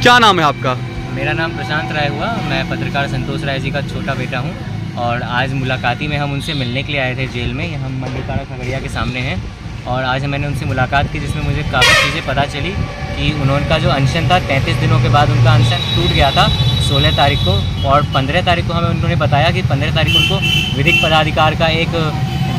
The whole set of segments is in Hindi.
क्या नाम है आपका? मेरा नाम प्रशांत राय हुआ। मैं पत्रकार संतोष राय जी का छोटा बेटा हूं और आज मुलाकाती में हम उनसे मिलने के लिए आए थे जेल में। हम मंडलपाड़ा खगड़िया के सामने हैं और आज मैंने उनसे मुलाकात की, जिसमें मुझे काफ़ी चीज़ें पता चली कि उनका जो अनशन था 33 दिनों के बाद उनका अनशन टूट गया था 16 तारीख को, और 15 तारीख को हमें उन्होंने बताया कि 15 तारीख को उनको विधिक पदाधिकार का एक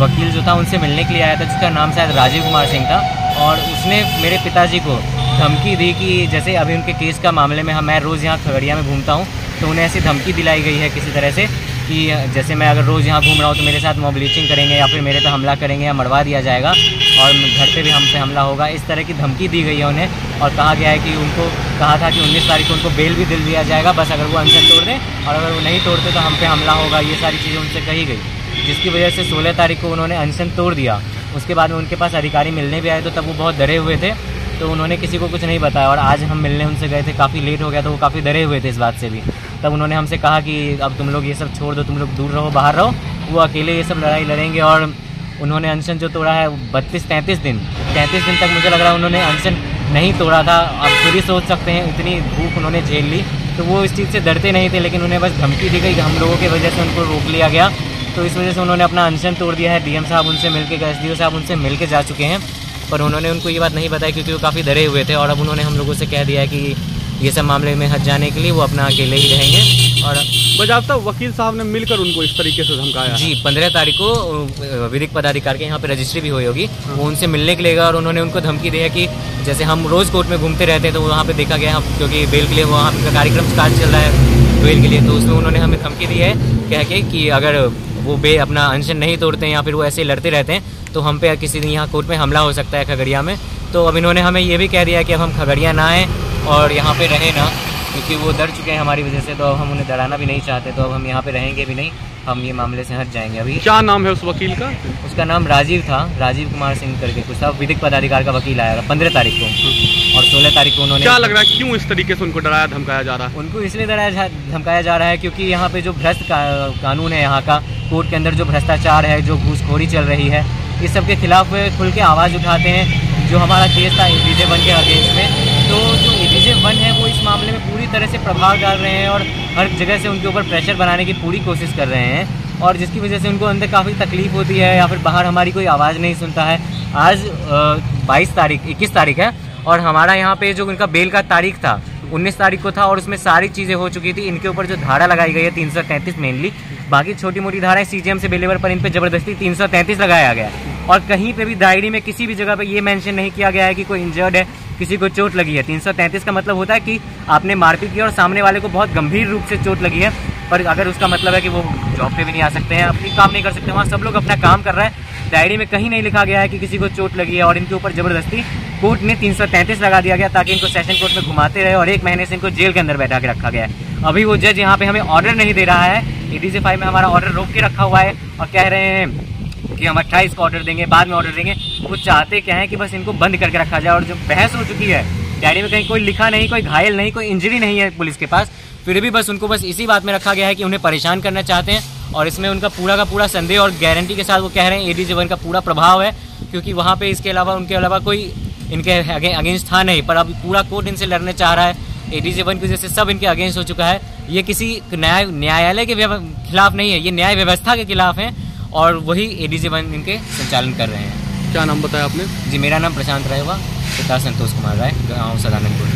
वकील जो था उनसे मिलने के लिए आया था, जिसका नाम शायद राजीव कुमार सिंह था, और उसने मेरे पिताजी को धमकी दी कि जैसे अभी उनके केस का मामले में मैं रोज़ यहाँ खगड़िया में घूमता हूँ, तो उन्हें ऐसी धमकी दिलाई गई है किसी तरह से कि जैसे मैं अगर रोज़ यहाँ घूम रहा हूँ तो मेरे साथ मॉब लिंचिंग करेंगे या फिर मेरे पे हमला करेंगे या मरवा दिया जाएगा और घर पे भी हम पे हमला होगा। इस तरह की धमकी दी गई है उन्हें, और कहा गया है कि उनको कहा था कि 19 तारीख को उनको बेल भी दिल दिया जाएगा, बस अगर वो अनशन तोड़ दें, और अगर वो नहीं तोड़ते तो हम पे हमला होगा। ये सारी चीज़ें उनसे कही गई, जिसकी वजह से 16 तारीख को उन्होंने अनशन तोड़ दिया। उसके बाद में उनके पास अधिकारी मिलने भी आए तो तब वो बहुत डरे हुए थे, तो उन्होंने किसी को कुछ नहीं बताया। और आज हम मिलने उनसे गए थे, काफ़ी लेट हो गया, तो वो काफ़ी डरे हुए थे इस बात से भी। तब उन्होंने हमसे कहा कि अब तुम लोग ये सब छोड़ दो, तुम लोग दूर रहो, बाहर रहो, वो अकेले ये सब लड़ाई लड़ेंगे। और उन्होंने अनशन जो तोड़ा है 32-33 दिन तक मुझे लग रहा है उन्होंने अनशन नहीं तोड़ा था। आप खुद ही सोच सकते हैं इतनी भूख उन्होंने झेल ली, तो वो इस चीज़ से डरते नहीं थे, लेकिन उन्हें बस धमकी दी गई कि हम लोगों की वजह से उनको रोक लिया गया, तो इस वजह से उन्होंने अपना अनशन तोड़ दिया है। डीएम साहब उनसे मिलके गए, एसडीओ साहब उनसे मिल के जा चुके हैं, पर उन्होंने उनको ये बात नहीं बताई क्योंकि वो काफ़ी डरे हुए थे। और अब उन्होंने हम लोगों से कह दिया है कि ये सब मामले में हट जाने के लिए वो अपना अकेले ही रहेंगे। और बजाबता वकील साहब ने मिलकर उनको इस तरीके से धमकाया जी, 15 तारीख को विधिक पदाधिकार के यहाँ पे रजिस्ट्री भी हुई होगी, वो उनसे मिलने के लिए गया और उन्होंने उनको धमकी दी है कि जैसे हम रोज़ कोर्ट में घूमते रहते हैं तो वहाँ पे देखा गया, क्योंकि बेल के लिए वहाँ का कार्यक्रम स्टार्ट चल रहा है बेल के लिए, तो उसमें उन्होंने हमें धमकी दी है कह के कि अगर वो अपना अनशन नहीं तोड़ते हैं या फिर वो ऐसे लड़ते रहते हैं तो हम पे किसी दिन यहाँ कोर्ट में हमला हो सकता है खगड़िया में। तो अब इन्होंने हमें ये भी कह दिया है कि अब हम खगड़िया ना आएँ और यहाँ पे रहें ना, क्योंकि वो डर चुके हैं हमारी वजह से, तो अब हम उन्हें डराना भी नहीं चाहते, तो अब हम यहाँ पे रहेंगे भी नहीं, हम ये मामले से हट जाएंगे। अभी क्या नाम है उस वकील का? उसका नाम राजीव था, राजीव कुमार सिंह करके कुछ था। विधिक पदाधिकार का वकील आएगा 15 तारीख को, और 16 तारीख को उन्होंने। क्या लग रहा है क्यों इस तरीके से उनको डराया धमकाया जा रहा है? उनको इसलिए डराया धमकाया जा रहा है क्योंकि यहाँ पे जो भ्रष्ट कानून है, यहाँ का कोर्ट के अंदर जो भ्रष्टाचार है, जो घूसखोरी चल रही है, इस सब के खिलाफ खुल के आवाज़ उठाते हैं। जो हमारा केस था ADJ-1 के अगेंस्ट में, तो जो ADJ-1 है वो इस मामले में पूरी तरह से प्रभाव डाल रहे हैं और हर जगह से उनके ऊपर प्रेशर बनाने की पूरी कोशिश कर रहे हैं, और जिसकी वजह से उनको अंदर काफ़ी तकलीफ होती है या फिर बाहर हमारी कोई आवाज़ नहीं सुनता है। आज 21 तारीख है और हमारा यहाँ पे जो उनका बेल का तारीख था 19 तारीख को था, और उसमें सारी चीज़ें हो चुकी थी। इनके ऊपर जो धारा लगाई गई है 333 मेनली, बाकी छोटी मोटी धाराएं CJM से बेलेवर पर इन पे जबरदस्ती 333 लगाया गया है, और कहीं पे भी डायरी में किसी भी जगह पे ये मेंशन नहीं किया गया है कि कोई इंजर्ड है, किसी को चोट लगी है। 333 का मतलब होता है कि आपने मारपीट की और सामने वाले को बहुत गंभीर रूप से चोट लगी है, पर अगर उसका मतलब है कि वो जॉब पे भी नहीं आ सकते हैं, अपनी काम नहीं कर सकते, वहाँ सब लोग अपना काम कर रहे हैं। डायरी में कहीं नहीं लिखा गया है कि किसी को चोट लगी है, और इनके ऊपर जबरदस्ती कोर्ट ने 333 लगा दिया गया ताकि इनको सेशन कोर्ट में घुमाते रहे, और 1 महीने से इनको जेल के अंदर बैठा के रखा गया है। अभी वो जज यहाँ पे हमें ऑर्डर नहीं दे रहा है, ADJ-5 में हमारा ऑर्डर रोक के रखा हुआ है और कह रहे हैं कि हम 28 को ऑर्डर देंगे, बाद में ऑर्डर देंगे। वो चाहते क्या है कि बस इनको बंद करके रखा जाए, और जो बहस हो चुकी है डायरी में कहीं कोई लिखा नहीं, कोई घायल नहीं, कोई इंजरी नहीं है पुलिस के पास, फिर भी बस उनको बस इसी बात में रखा गया है कि उन्हें परेशान करना चाहते हैं। और इसमें उनका पूरा का पूरा संदेह और गारंटी के साथ वो कह रहे हैं ADJ-1 का पूरा प्रभाव है, क्योंकि वहाँ पे इसके अलावा उनके अलावा कोई इनके अगेंस्ट था नहीं, पर अब पूरा कोर्ट इनसे लड़ने चाह रहा है। ADJ-1 की वजह से सब इनके अगेंस्ट हो चुका है। ये किसी न्यायालय के खिलाफ नहीं है, ये न्याय व्यवस्था के खिलाफ है, और वही ADJ-1 इनके संचालन कर रहे हैं। क्या नाम बताया आपने? जी, मेरा नाम प्रशांत राय हुआ, पिता संतोष कुमार राय, गाँव सदानंदपुर।